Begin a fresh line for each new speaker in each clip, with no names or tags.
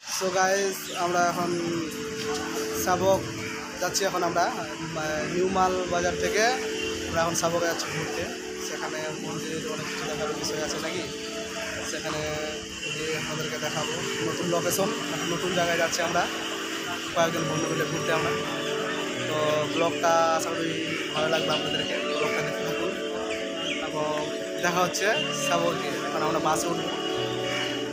So guys আমরা এখন সাবক যাচ্ছি। এখন আমরা নিউ মাল বাজার থেকে আমরা এখন সাবকে যাচ্ছি ঘুরতে। সেখানে মন্দির অনেক কিছু দেখার বিষয় আছে নাকি, সেখানে গিয়ে আমাদেরকে দেখাবো নতুন লোকেশন, নতুন জায়গায় যাচ্ছি আমরা কয়েকজন বন্ধু মিলে ঘুরতে আমরা। তো ব্লগটা আশা করি ভালো লাগবে আপনাদেরকে, ব্লগটা দেখতে থাকুন এবং দেখা হচ্ছে সাবকে। এখন আমরা বাসে উঠবো,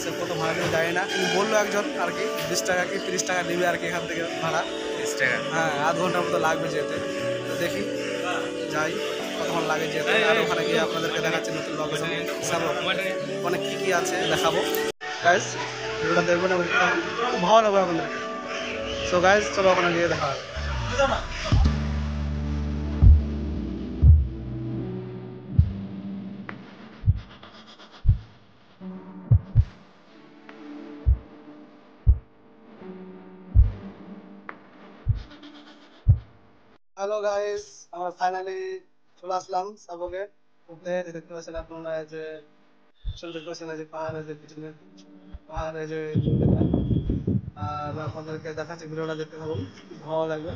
সে কত ভাড়া নেবে জানি না, কিন্তু বললো একজন আর কি 20 টাকা কি 30 টাকা নেবে আর কি এখান থেকে ভাড়া।
30 টাকা।
হ্যাঁ, আধ ঘন্টার মতো লাগবে যেতে। তো দেখি যাই কতক্ষণ লাগে যেতে। আর ওখানে গিয়ে আপনাদেরকে দেখাচ্ছি নতুন লোকেশন সাবক, অনেক কী কী আছে দেখাবো। গাইস ভিডিওটা দেখবেন এবং খুব ভালো লাগবে আপনাদেরকে। সো গাইস চলো ওখানে গিয়ে দেখা হবে। হ্যালো গাইস, আমরা ফাইনালি চলে আসলাম সাবকে ঘুরতে। দেখতে পাচ্ছেন আপনারা যে সুন্দর পাচ্ছেন যে পাহাড়ের যে পিছনে পাহাড়ে যে আর আপনাদেরকে দেখাচ্ছি, ভিডিওটা দেখতে থাকুন, ভালো লাগবে।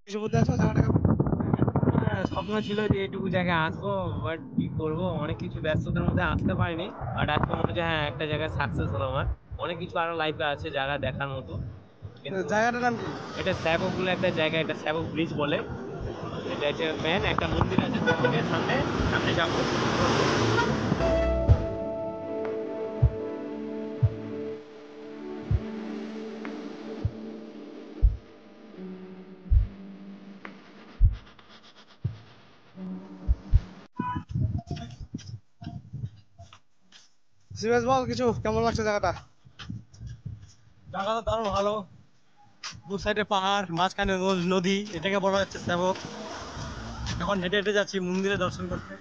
কিছু বলতে আছো জায়গাটাকে?
স্বপ্ন ছিল যে এইটুকু জায়গায় আসবো, বাট কি করবো, অনেক কিছু ব্যস্ততার মধ্যে আসতে পারিনি। বাট আজকে মনে হচ্ছে হ্যাঁ একটা জায়গায় সাকসেস হলো আমার। অনেক কিছু আরো লাইফে আছে জায়গা দেখার মতো, কিন্তু
জায়গাটার নাম কি?
এটা স্যাবক বলে একটা জায়গা, এটা স্যাবক ব্রিজ বলে। এটা হচ্ছে মেন একটা মন্দির আছে মন্দিরের সামনে, সামনে যাবো।
সিরিয়াস বল কিছু, কেমন লাগছে জায়গাটা?
জায়গাটা দারুণ ভালো। দু সাইডে পাহাড়, মাঝখানে নদী, এটাকে বলা হচ্ছে সেবক। এখন হেঁটে হেঁটে যাচ্ছি মন্দিরে দর্শন করতে।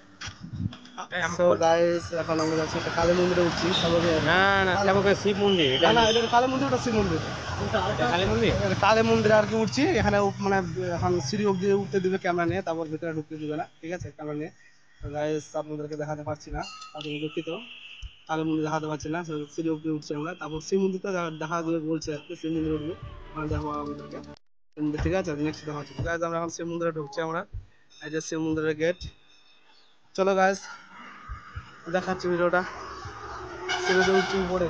সো গাইস এখন আমরা যাচ্ছি একটা কালী মন্দিরে উঠছি সাবকে।
না না, স্যাবকের শিব মন্দির এটা।
না না, এটা কালী মন্দির, ওটা শিব মন্দির।
এটা কালী মন্দির।
এটা কালী মন্দিরে আর কি উঠছি এখানে মানে এখন সিঁড়ি অব্দি উঠতে দিবে ক্যামেরা নিয়ে, তারপর ভিতরে ঢুকতে দিবে না, ঠিক আছে ক্যামেরা নিয়ে। তো গাইস আপনাদেরকে দেখাতে পারছি না, আপনি দুঃখিত, কালী মন্দির দেখাতে পারছি না। সিঁড়ি অব্দি উঠছি আমরা, তারপর শিব মন্দিরটা দেখা দেবে বলছে আর কি, শিব মন্দিরে উঠবো, ওখানে দেখাবো আপনাদেরকে শিব মন্দির, ঠিক আছে নেক্সট দেখা হচ্ছে। গাইস আমরা এখন শিব মন্দিরে ঢুকছি আমরা, এই যে শিব মন্দিরের গেট। চলো গাইস দেখাচ্ছি ভিডিওটা, সিঁড়িতে উঠছি উপরে।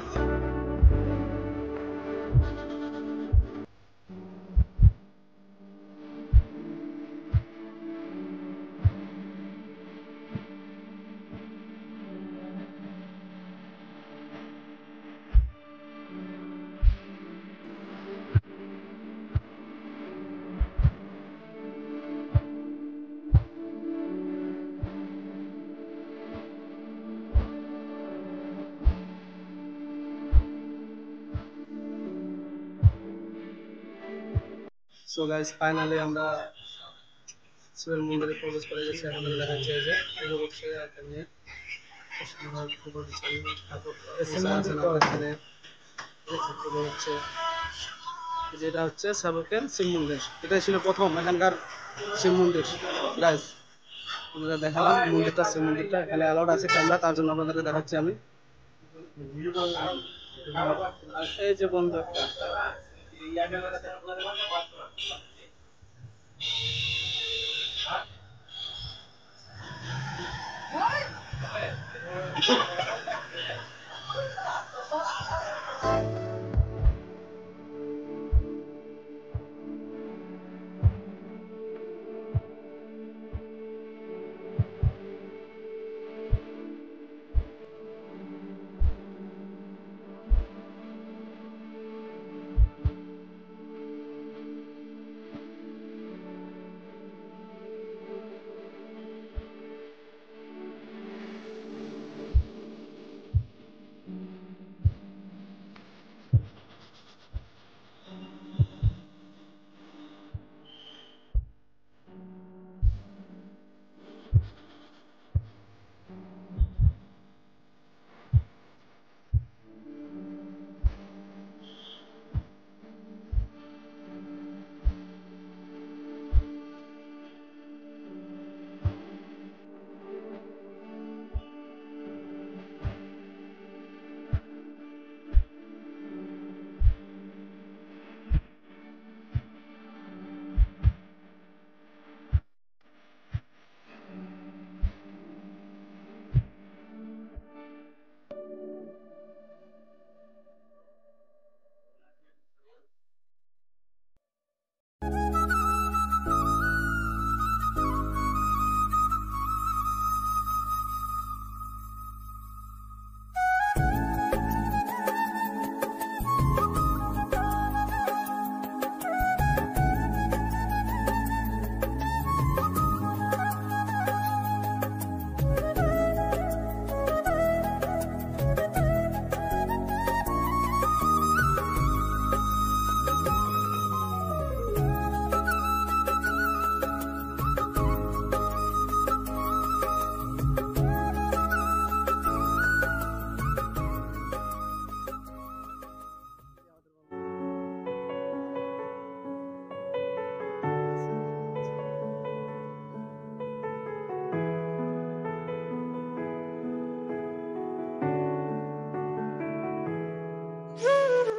সো গাইস ফাইনালি আমরা শিবের মন্দিরে প্রবেশ করে গেছি। আপনাদের দেখাচ্ছে এই যে পুজো করছে একটা মেয়ে, খুব সুন্দর পুজো দিচ্ছে। ঠাকুর আছেন আমাদের এখানে, পুজো হচ্ছে। যেটা হচ্ছে সাবকের শিব মন্দির, এটাই ছিল প্রথম এখানকার শিব মন্দির। গাইস আপনাদের দেখালাম মন্দিরটা, শিব মন্দিরটা এখানে অ্যালাউড আছে ক্যামেরা, তার জন্য আপনাদেরকে দেখাচ্ছি আমি। আর এই যে বন্ধু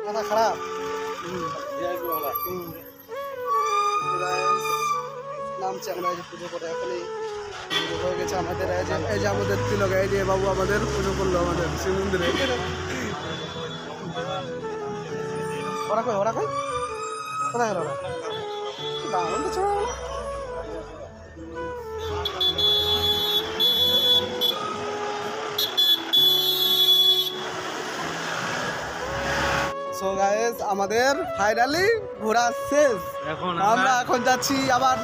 মাথা খারাপ। নামছে আমরা এই যে পুজো করে এখনই পুজো হয়ে গেছে আমাদের। এই যে আমাদের তিলক, এই যে বাবু আমাদের পুজো করলো আমাদের শিব মন্দিরে। ওরা কই কোথায় গেল ওরা? দারুণ তো ছোট। সো গাইস আমাদের ফাইনালি ঘোরা শেষ।
এখন
আমরা এখন যাচ্ছি আবার।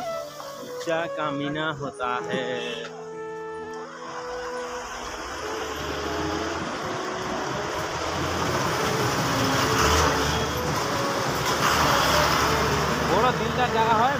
যা কামিনা হতা হে বড় দিনদার জায়গা হয়।